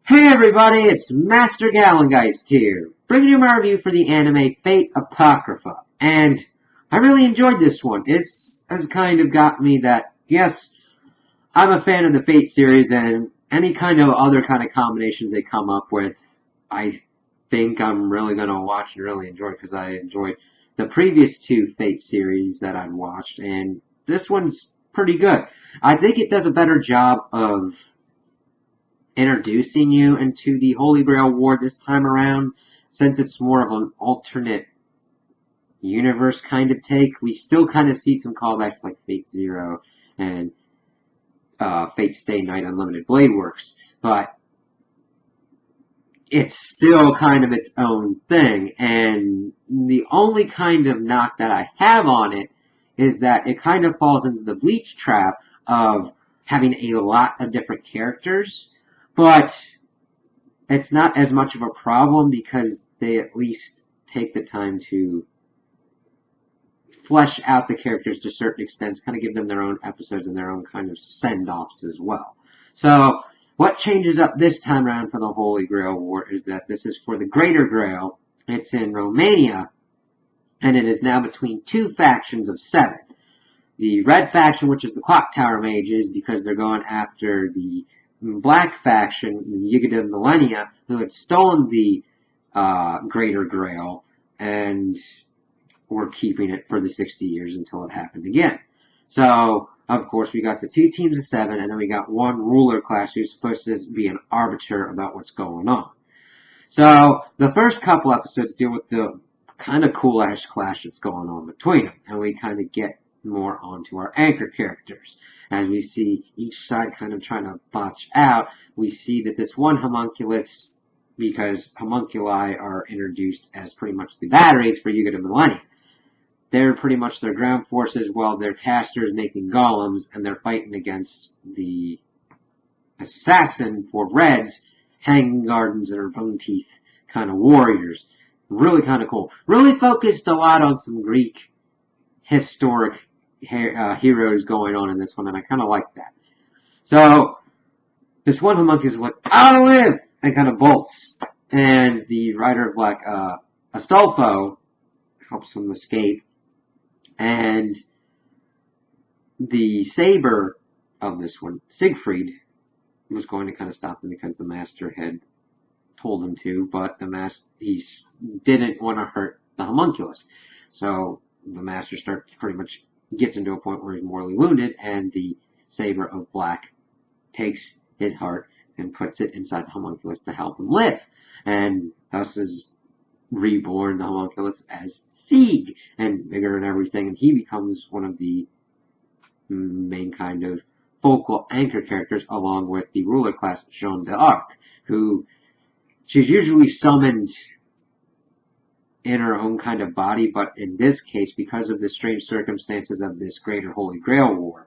Hey everybody, it's Master Gallengeist here, bringing you my review for the anime Fate Apocrypha. And I really enjoyed this one. It has kind of got me that, yes, I'm a fan of the Fate series and any kind of other kind of combinations they come up with, I think I'm really going to watch and really enjoy because I enjoyed the previous two Fate series that I've watched, and this one's pretty good. I think it does a better job of introducing you into the Holy Grail War this time around, since it's more of an alternate universe kind of take. We still kind of see some callbacks like Fate Zero and Fate Stay Night Unlimited Blade Works, but it's still kind of its own thing, and the only kind of knock that I have on it is that it kind of falls into the Bleach trap of having a lot of different characters, but it's not as much of a problem because they at least take the time to flesh out the characters to certain extents, kind of give them their own episodes and their own kind of send-offs as well. So, what changes up this time around for the Holy Grail War is that this is for the Greater Grail. It's in Romania, and it is now between two factions of 7. The red faction, which is the Clock Tower Mages, because they're going after the black faction, the Yigadim Millennia, who had stolen the Greater Grail, and were keeping it for the 60 years until it happened again. So, of course, we got the two teams of 7, and then we got one ruler class who's supposed to be an arbiter about what's going on. So, the first couple episodes deal with the kind of cool-ass clash that's going on between them, and we kind of get more onto our anchor characters. As we see each side kind of trying to botch out, we see that this one homunculus, because homunculi are introduced as pretty much the batteries for Yuga Millennia. They're pretty much their ground forces while their casters making golems, and they're fighting against the assassin for Reds, hanging gardens and her bone teeth kind of warriors. Really kind of cool. Really focused a lot on some Greek historic heroes going on in this one, and I kind of like that. So, this one homunculus is like, I live! And kind of bolts. And the Rider of Black, Astolfo, helps him escape. And the saber of this one, Siegfried, was going to kind of stop him because the master had told him to, but he didn't want to hurt the homunculus. So the master pretty much gets into a point where he's mortally wounded, and the saber of black takes his heart and puts it inside the homunculus to help him live. And thus is reborn the homunculus as Sieg, and bigger and everything, and he becomes one of the main kind of focal anchor characters, along with the ruler class Jeanne d'Arc, who she's usually summoned in her own kind of body, but in this case, because of the strange circumstances of this Greater Holy Grail War,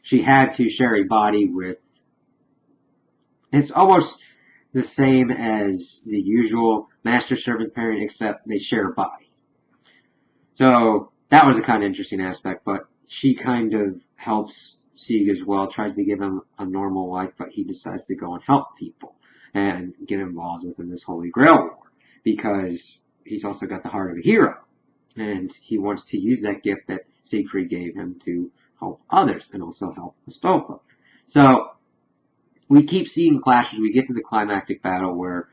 she had to share a body with... It's almost the same as the usual master-servant pairing, except they share a body. So, that was a kind of interesting aspect, but she kind of helps Sieg as well, tries to give him a normal life, but he decides to go and help people and get involved within this Holy Grail War, because he's also got the heart of a hero, and he wants to use that gift that Siegfried gave him to help others, and also help Astolfo. So, we keep seeing clashes. We get to the climactic battle where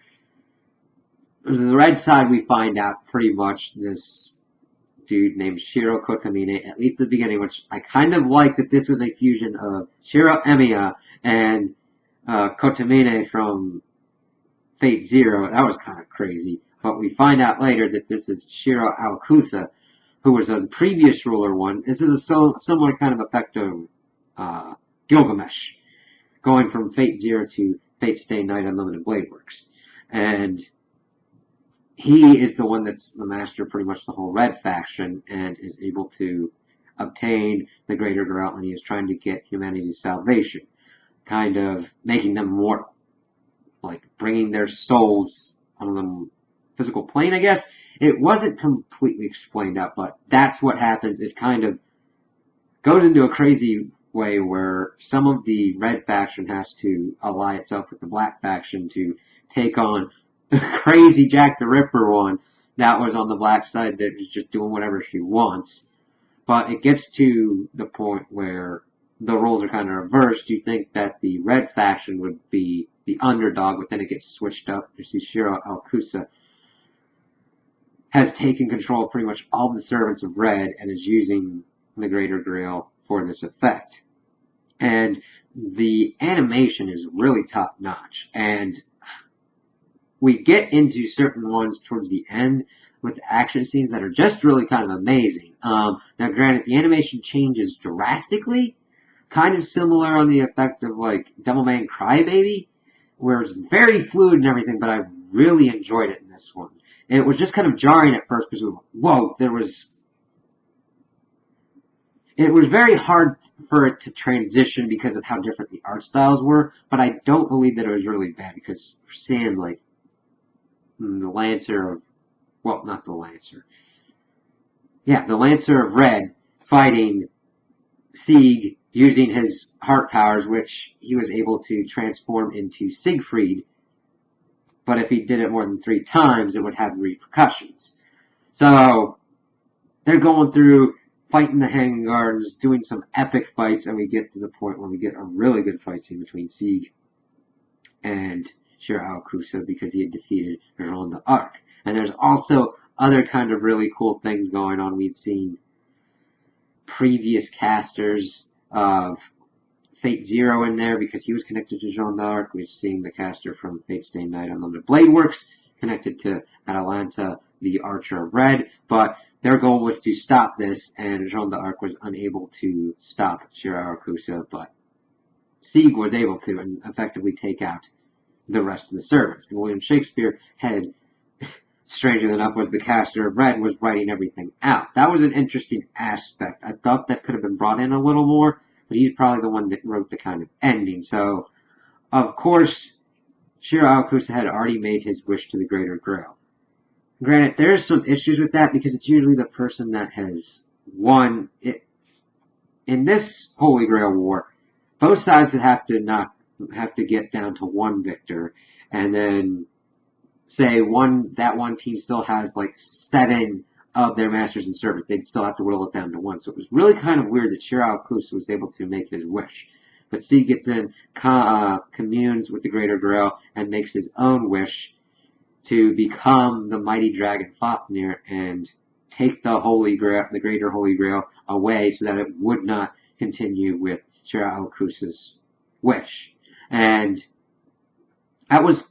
the red side we find out pretty much this dude named Shiro Kotomine, at least at the beginning, which I kind of like that this was a fusion of Shiro Emiya and Kotomine from Fate Zero. That was kind of crazy. But we find out later that this is Shiro Awakusa, who was a previous ruler one. This is a similar kind of effect of Gilgamesh, going from Fate Zero to Fate Stay Night Unlimited Blade Works. And he is the one that's the master of pretty much the whole red faction, and is able to obtain the Greater Grail, and he is trying to get humanity's salvation, kind of making them mortal, like bringing their souls on the physical plane, I guess. It wasn't completely explained out, but that's what happens. It kind of goes into a crazy way where some of the red faction has to ally itself with the black faction to take on crazy Jack the Ripper one that was on the black side that was just doing whatever she wants. But it gets to the point where the roles are kind of reversed. You think that the red faction would be the underdog, but then it gets switched up. You see Shiro Alcusa has taken control of pretty much all the servants of red and is using the Greater Grail for this effect. And the animation is really top notch. And we get into certain ones towards the end with action scenes that are just really kind of amazing. Now granted, the animation changes drastically, kind of similar on the effect of like Devilman Crybaby, where it's very fluid and everything, but I really enjoyed it in this one. And it was just kind of jarring at first because, whoa, it was very hard for it to transition because of how different the art styles were, but I don't believe that it was really bad because we're seeing like the Lancer of, well, not the Lancer. Yeah, the Lancer of Red fighting Sieg using his heart powers, which he was able to transform into Siegfried. But if he did it more than 3 times, it would have repercussions. So they're going through, fighting the Hanging Gardens, doing some epic fights, and we get to the point where we get a really good fight scene between Sieg and Shiro Alcusa because he had defeated Jean d'Arc. And there's also other kind of really cool things going on. We'd seen previous casters of Fate Zero in there because he was connected to Jean d'Arc. We've seen the caster from Fate Stay Night Unlimited Blade Works connected to Atalanta, the Archer of Red, but their goal was to stop this, and Jean d'Arc was unable to stop Shiro Alcusa, but Sieg was able to and effectively take out the rest of the servants. And William Shakespeare had, strangely enough, was the caster of Red, was writing everything out. That was an interesting aspect. I thought that could have been brought in a little more, but he's probably the one that wrote the kind of ending. So, of course, Shiro Alcusa had already made his wish to the Greater Grail. Granted, there's some issues with that because it's usually the person that has won it. In this Holy Grail War, both sides would have to get down to one victor, and then say that one team still has like 7 of their masters and servants. They'd still have to whittle it down to 1. So it was really kind of weird that Shiro Alcusa was able to make his wish. But Sieg gets in, communes with the Greater Grail, and makes his own wish to become the mighty dragon Fafnir and take the Holy Grail, the Greater Holy Grail, away so that it would not continue with Shiro Alcusa's wish. And it was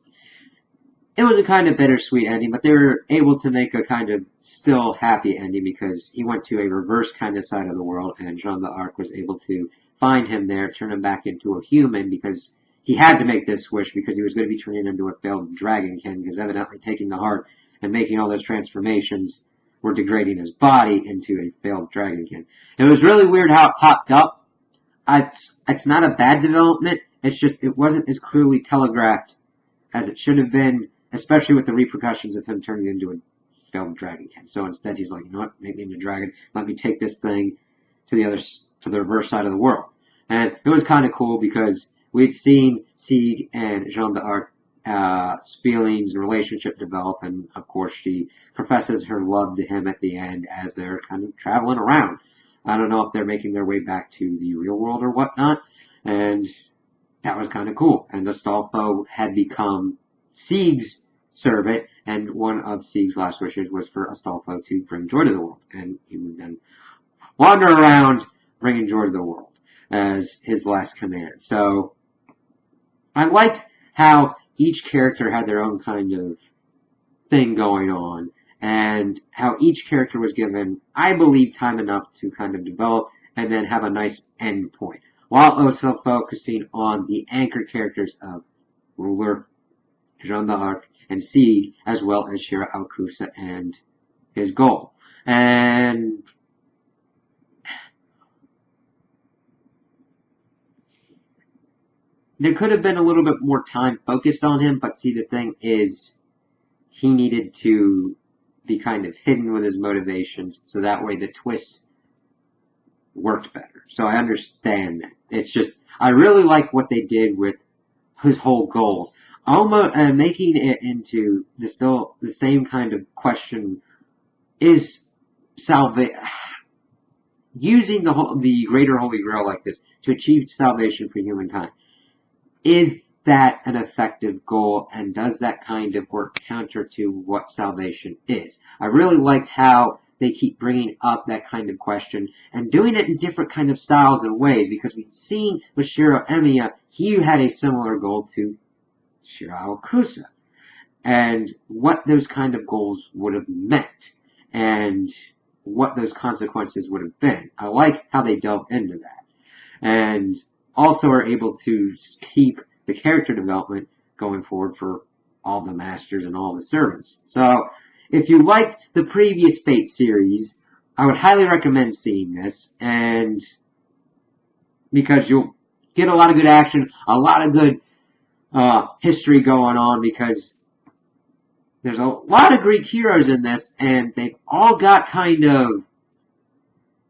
a kind of bittersweet ending, but they were able to make a kind of still happy ending because he went to a reverse kind of side of the world, and Jean d'Arc was able to find him there, turn him back into a human because he had to make this wish because he was going to be turning into a failed dragonkin because evidently taking the heart and making all those transformations were degrading his body into a failed dragonkin. It was really weird how it popped up. It's not a bad development. It's just it wasn't as clearly telegraphed as it should have been, especially with the repercussions of him turning into a failed dragonkin. So instead he's like, you know what, make me into a dragon. Let me take this thing to the reverse side of the world. And it was kind of cool because we'd seen Sieg and Jean d'Arc feelings and relationship develop, and of course she professes her love to him at the end as they're kind of traveling around. I don't know if they're making their way back to the real world or whatnot, and that was kind of cool. And Astolfo had become Sieg's servant, and one of Sieg's last wishes was for Astolfo to bring joy to the world, and he would then wander around bringing joy to the world as his last command. So I liked how each character had their own kind of thing going on, and how each character was given, I believe, time enough to kind of develop and then have a nice end point, while also focusing on the anchor characters of Ruler, Jean d'Arc, and Sieg, as well as Shiro Alcusa and his goal. And there could have been a little bit more time focused on him, but see, the thing is, he needed to be kind of hidden with his motivations, so that way the twist worked better. So I understand that. It's just, I really like what they did with his whole goals. Almost making it into still the same kind of question is using the greater Holy Grail like this to achieve salvation for humankind. Is that an effective goal, and does that kind of work counter to what salvation is? I really like how they keep bringing up that kind of question and doing it in different kind of styles and ways, because we've seen with Shiro Emiya, he had a similar goal to Shiro Akusa, and what those kind of goals would have meant, and what those consequences would have been. I like how they delve into that, and also are able to keep the character development going forward for all the masters and all the servants. So, if you liked the previous Fate series, I would highly recommend seeing this, and because you'll get a lot of good action, a lot of good history going on, because there's a lot of Greek heroes in this, and they've all got kind of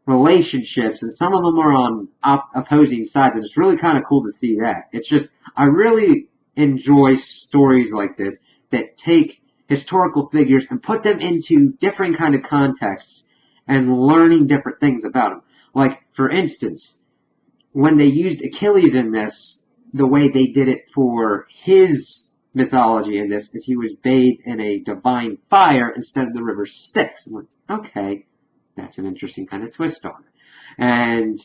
relationships, and some of them are on opposing sides, and it's really kind of cool to see that. It's just, I really enjoy stories like this that take historical figures and put them into different kind of contexts and learning different things about them. Like, for instance, when they used Achilles in this, the way they did it for his mythology in this is he was bathed in a divine fire instead of the river Styx. I'm like, okay, that's an interesting kind of twist on it. And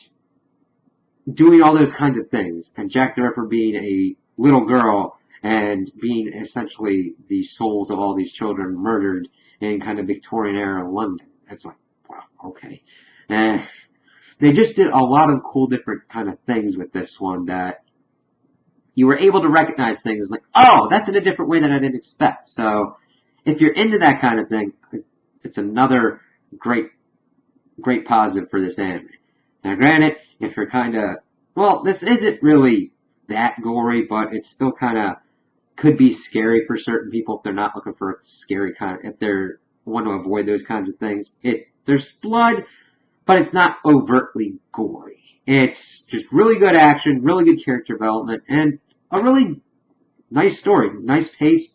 doing all those kinds of things, and Jack the Ripper being a little girl and being essentially the souls of all these children murdered in kind of Victorian era London. It's like, wow, okay. They just did a lot of cool different kind of things with this one that you were able to recognize things like, oh, that's in a different way that I didn't expect. So if you're into that kind of thing, it's another great positive for this anime. Now granted, if you're kind of, well, this isn't really that gory, but it's still kind of could be scary for certain people if they're not looking for a scary kind, if they're want to avoid those kinds of things. There's blood, but it's not overtly gory. It's just really good action, really good character development, and a really nice story, nice pace.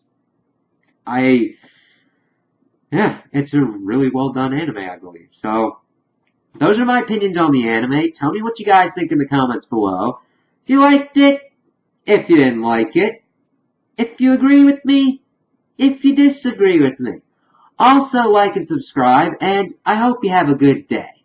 It's a really well done anime, I believe. So, those are my opinions on the anime. Tell me what you guys think in the comments below. If you liked it, if you didn't like it, if you agree with me, if you disagree with me. Also, like and subscribe, and I hope you have a good day.